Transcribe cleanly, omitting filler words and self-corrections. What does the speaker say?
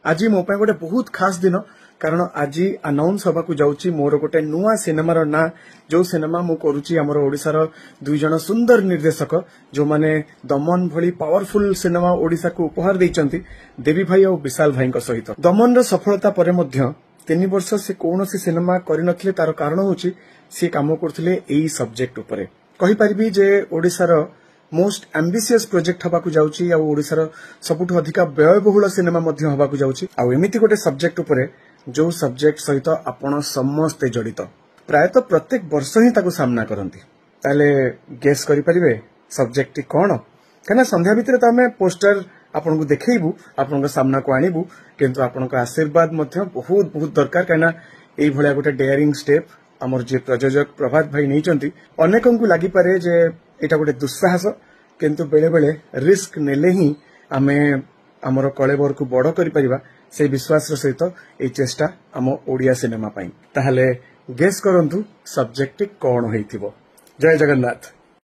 आज मो गोटे बहुत खास दिन कारण आज अनाउंस हवा को जाऊँगी मोर गोटे नुआ सिनेमार ना जो सिनेमा मु करुच्ची आमर ओडिशार दुई जन सुंदर निर्देशक जो माने दमन भली पावरफुल सिनेमा ओडिशा को उपहार देइचंती देवी भाई और विशाल भाई सहित। दमन र सफलता परे मध्य 3 वर्ष से कौन सिनेमा करनथिले तार कारण होची से काम करथिले एई सब्जेक्ट उपरे। कहि परिबी जे ओडिशार मोस्ट एम्बिशियस प्रोजेक्ट हवा जाऊँगी आ ओडिशार सबुठु अधिका व्ययबहुल सिनेमा मध्य हवा जाऊँगी आ एमिति गोटे सब्जेक्ट उपरे जो सब्जेक्ट सहित आपण समस्ते जड़ित प्रायतः प्रत्येक वर्ष ही ताको सामना करती ताले गेस करि परिबे सब्जेक्ट कौन कहीं संध्या भितर तो आम पोस्टर आपन को देखैबू आपन सामना को आणबू किंतु आपन आशीर्वाद मध्य बहुत बहुत दरकार कहीं यही भाया गोटे डेयरिंग स्टेप आमर जे प्रयोजक प्रभात भाई नहीं अनेक को लगी पारे जे एटा गोटे दुस्साहस किंतु बेले बेले रिस्क नेले ही आमे आमर कलेबर को बड़ करि परिबा से विश्वास सहित ये चेष्टा आम ओडिया सिनेमा पाई ताहले गेस करंतु सब्जेक्ट कौन होइथिबो। जय जगन्नाथ।